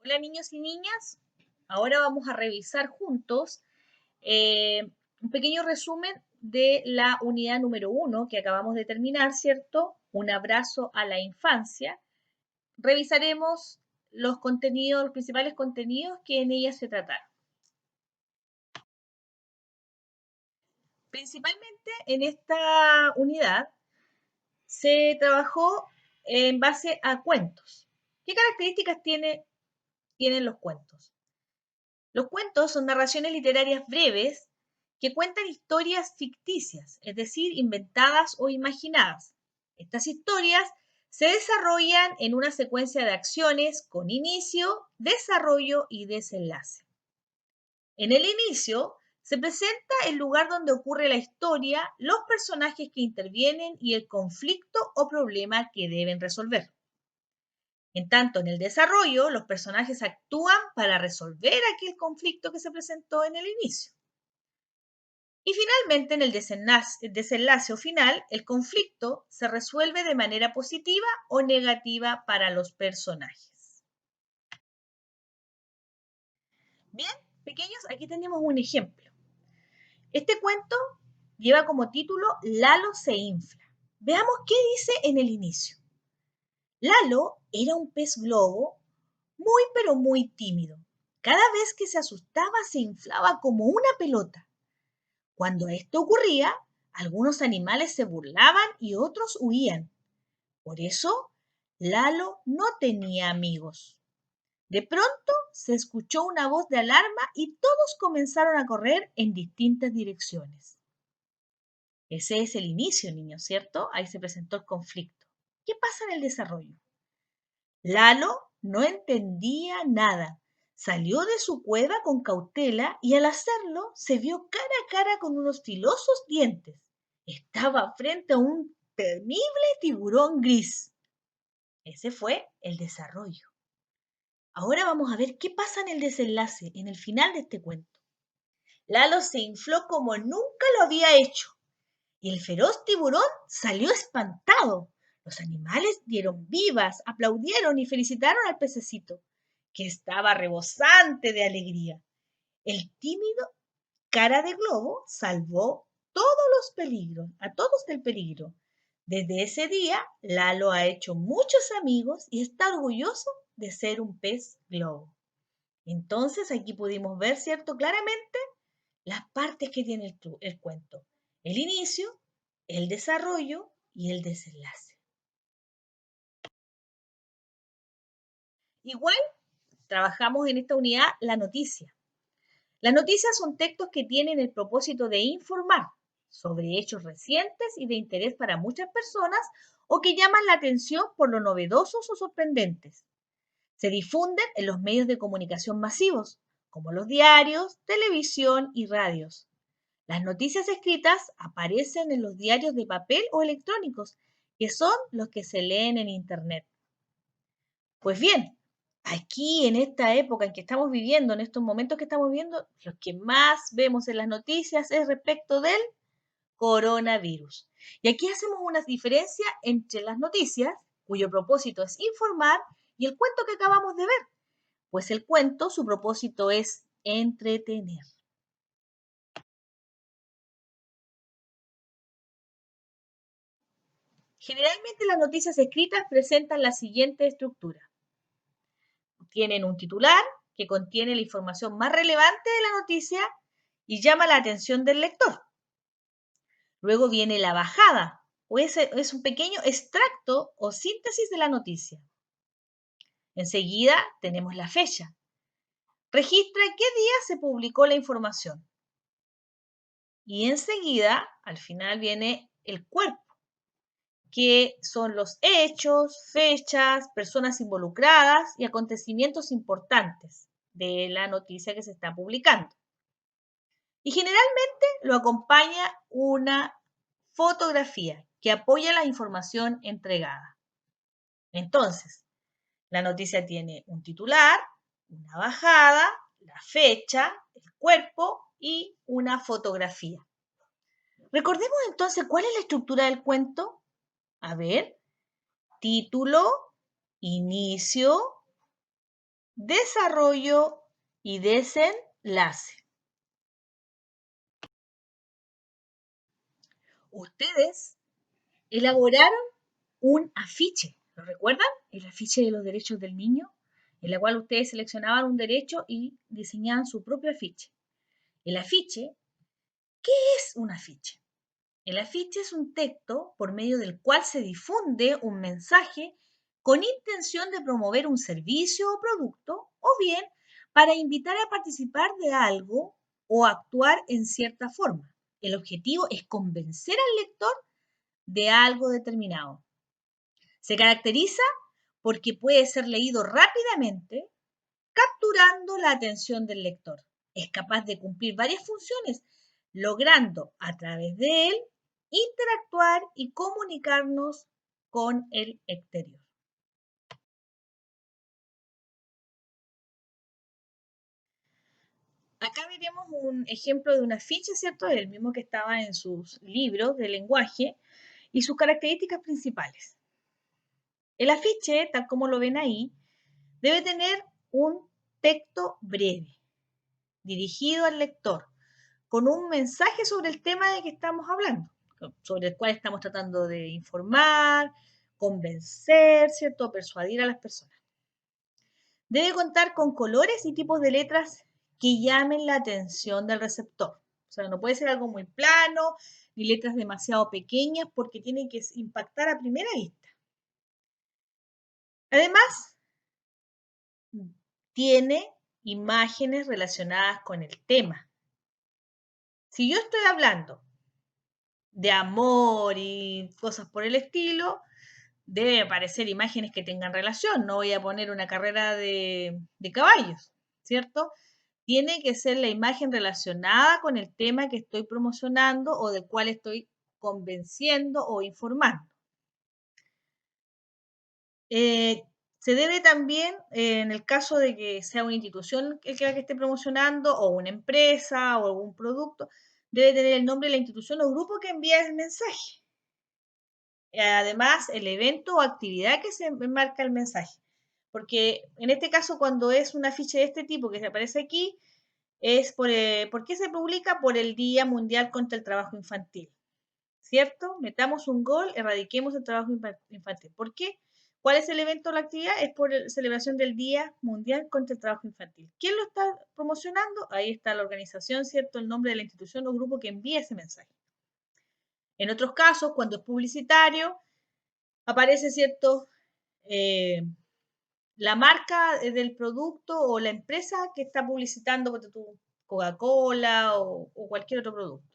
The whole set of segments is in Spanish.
Hola niños y niñas, ahora vamos a revisar juntos un pequeño resumen de la unidad número 1 que acabamos de terminar, ¿cierto? Un abrazo a la infancia. Revisaremos los contenidos, los principales contenidos que en ella se trataron. Principalmente en esta unidad se trabajó en base a cuentos. ¿Qué características tienen los cuentos? Los cuentos son narraciones literarias breves que cuentan historias ficticias, es decir, inventadas o imaginadas. Estas historias se desarrollan en una secuencia de acciones con inicio, desarrollo y desenlace. En el inicio se presenta el lugar donde ocurre la historia, los personajes que intervienen y el conflicto o problema que deben resolver. En tanto, en el desarrollo, los personajes actúan para resolver aquel conflicto que se presentó en el inicio. Y finalmente, en el desenlace o final, el conflicto se resuelve de manera positiva o negativa para los personajes. Bien, pequeños, aquí tenemos un ejemplo. Este cuento lleva como título Lalo se infla. Veamos qué dice en el inicio. Lalo era un pez globo muy pero muy tímido. Cada vez que se asustaba se inflaba como una pelota. Cuando esto ocurría, algunos animales se burlaban y otros huían. Por eso, Lalo no tenía amigos. De pronto se escuchó una voz de alarma y todos comenzaron a correr en distintas direcciones. Ese es el inicio, niños, ¿cierto? Ahí se presentó el conflicto. ¿Qué pasa en el desarrollo? Lalo no entendía nada. Salió de su cueva con cautela y al hacerlo se vio cara a cara con unos filosos dientes. Estaba frente a un temible tiburón gris. Ese fue el desarrollo. Ahora vamos a ver qué pasa en el desenlace, en el final de este cuento. Lalo se infló como nunca lo había hecho y el feroz tiburón salió espantado. Los animales dieron vivas, aplaudieron y felicitaron al pececito, que estaba rebosante de alegría. El tímido cara de globo salvó todos los peligros, a todos del peligro. Desde ese día, Lalo ha hecho muchos amigos y está orgulloso de ser un pez globo. Entonces aquí pudimos ver, ¿cierto? Claramente las partes que tiene el cuento. El inicio, el desarrollo y el desenlace. Igual trabajamos en esta unidad la noticia. Las noticias son textos que tienen el propósito de informar sobre hechos recientes y de interés para muchas personas o que llaman la atención por lo novedosos o sorprendentes. Se difunden en los medios de comunicación masivos, como los diarios, televisión y radios. Las noticias escritas aparecen en los diarios de papel o electrónicos, que son los que se leen en Internet. Pues bien, aquí en esta época en que estamos viviendo, en estos momentos que estamos viviendo, lo que más vemos en las noticias es respecto del coronavirus. Y aquí hacemos una diferencia entre las noticias, cuyo propósito es informar, y el cuento que acabamos de ver. Pues el cuento, su propósito es entretener. Generalmente las noticias escritas presentan la siguiente estructura. Tienen un titular que contiene la información más relevante de la noticia y llama la atención del lector. Luego viene la bajada, o es un pequeño extracto o síntesis de la noticia. Enseguida tenemos la fecha. Registra qué día se publicó la información. Y enseguida, al final, viene el cuerpo, que son los hechos, fechas, personas involucradas y acontecimientos importantes de la noticia que se está publicando. Y generalmente lo acompaña una fotografía que apoya la información entregada. Entonces, la noticia tiene un titular, una bajada, la fecha, el cuerpo y una fotografía. Recordemos entonces cuál es la estructura del cuento. A ver, título, inicio, desarrollo y desenlace. Ustedes elaboraron un afiche, ¿lo recuerdan? El afiche de los derechos del niño, en la cual ustedes seleccionaban un derecho y diseñaban su propio afiche. El afiche, ¿qué es un afiche? El afiche es un texto por medio del cual se difunde un mensaje con intención de promover un servicio o producto, o bien para invitar a participar de algo o actuar en cierta forma. El objetivo es convencer al lector de algo determinado. Se caracteriza porque puede ser leído rápidamente, capturando la atención del lector. Es capaz de cumplir varias funciones, logrando a través de él interactuar y comunicarnos con el exterior. Acá veremos un ejemplo de un afiche, ¿cierto? El mismo que estaba en sus libros de lenguaje y sus características principales. El afiche, tal como lo ven ahí, debe tener un texto breve, dirigido al lector, con un mensaje sobre el tema de que estamos hablando, sobre el cual estamos tratando de informar, convencer, ¿cierto? Persuadir a las personas. Debe contar con colores y tipos de letras que llamen la atención del receptor. O sea, no puede ser algo muy plano, ni letras demasiado pequeñas, porque tiene que impactar a primera vista. Además, tiene imágenes relacionadas con el tema. Si yo estoy hablando de amor y cosas por el estilo, debe aparecer imágenes que tengan relación. No voy a poner una carrera de caballos, ¿cierto? Tiene que ser la imagen relacionada con el tema que estoy promocionando o del cual estoy convenciendo o informando. Se debe también, en el caso de que sea una institución el que esté promocionando, o una empresa, o algún producto, debe tener el nombre de la institución o grupo que envía el mensaje. Además, el evento o actividad que se enmarca el mensaje. Porque en este caso, cuando es un afiche de este tipo que se aparece aquí, es ¿por qué se publica? Por el Día Mundial contra el Trabajo Infantil. ¿Cierto? Metamos un gol, erradiquemos el trabajo infantil. ¿Por qué? ¿Cuál es el evento o la actividad? Es por la celebración del Día Mundial contra el Trabajo Infantil. ¿Quién lo está promocionando? Ahí está la organización, ¿cierto? El nombre de la institución o grupo que envía ese mensaje. En otros casos, cuando es publicitario, aparece, ¿cierto? La marca del producto o la empresa que está publicitando Coca-Cola o cualquier otro producto.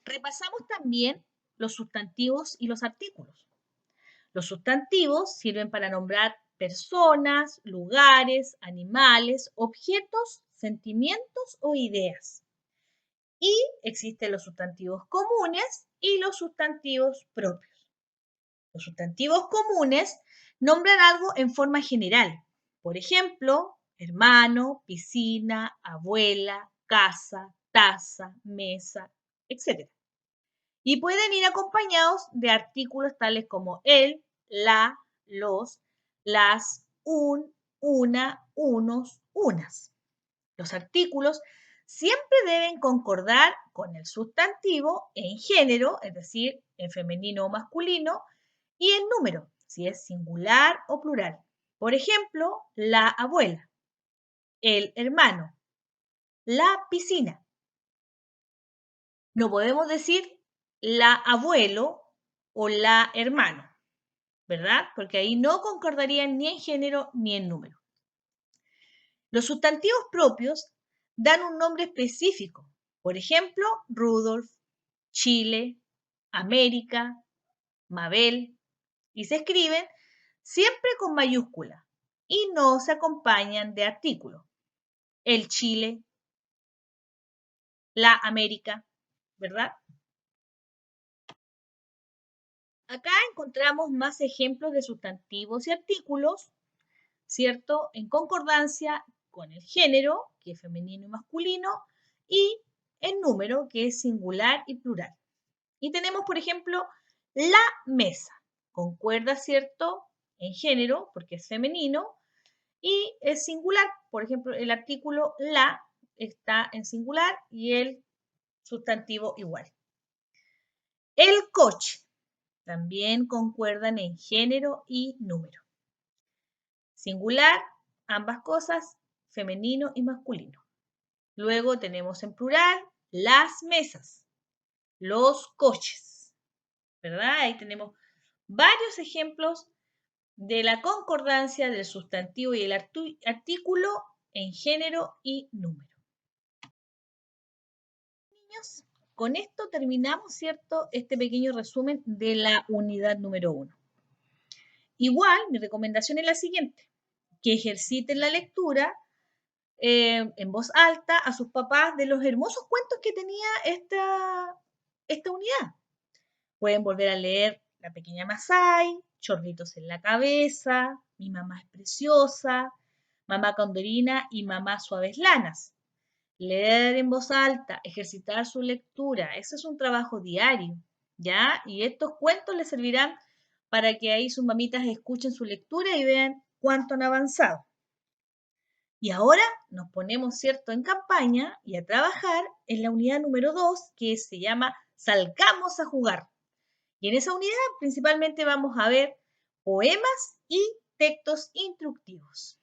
Repasamos también los sustantivos y los artículos. Los sustantivos sirven para nombrar personas, lugares, animales, objetos, sentimientos o ideas. Y existen los sustantivos comunes y los sustantivos propios. Los sustantivos comunes nombran algo en forma general. Por ejemplo, hermano, piscina, abuela, casa, taza, mesa, etc. Y pueden ir acompañados de artículos tales como el, la, los, las, un, una, unos, unas. Los artículos siempre deben concordar con el sustantivo en género, es decir, en femenino o masculino, y en número, si es singular o plural. Por ejemplo, la abuela, el hermano, la piscina. No podemos decir la abuelo o la hermano, ¿verdad? Porque ahí no concordarían ni en género ni en número. Los sustantivos propios dan un nombre específico. Por ejemplo, Rudolf, Chile, América, Mabel, y se escriben siempre con mayúscula y no se acompañan de artículo. El Chile, la América, ¿verdad? Acá encontramos más ejemplos de sustantivos y artículos, ¿cierto? En concordancia con el género, que es femenino y masculino, y el número, que es singular y plural. Y tenemos, por ejemplo, la mesa. Concuerda, ¿cierto? en género, porque es femenino, y es singular. Por ejemplo, el artículo la está en singular y el sustantivo igual. El coche también concuerdan en género y número. Singular, ambas cosas, femenino y masculino. Luego tenemos en plural las mesas, los coches, ¿verdad? Ahí tenemos varios ejemplos de la concordancia del sustantivo y el artículo en género y número. Niños, con esto terminamos, ¿cierto?, este pequeño resumen de la unidad número 1. Igual, mi recomendación es la siguiente, que ejerciten la lectura en voz alta a sus papás de los hermosos cuentos que tenía esta unidad. Pueden volver a leer La pequeña Masai, Chorritos en la cabeza, Mi mamá es preciosa, Mamá Condorina y Mamá Suaves Lanas. Leer en voz alta, ejercitar su lectura, ese es un trabajo diario, ¿ya? Y estos cuentos les servirán para que ahí sus mamitas escuchen su lectura y vean cuánto han avanzado. Y ahora nos ponemos, ¿cierto?, en campaña y a trabajar en la unidad número 2, que se llama Salgamos a jugar. Y en esa unidad principalmente vamos a ver poemas y textos instructivos.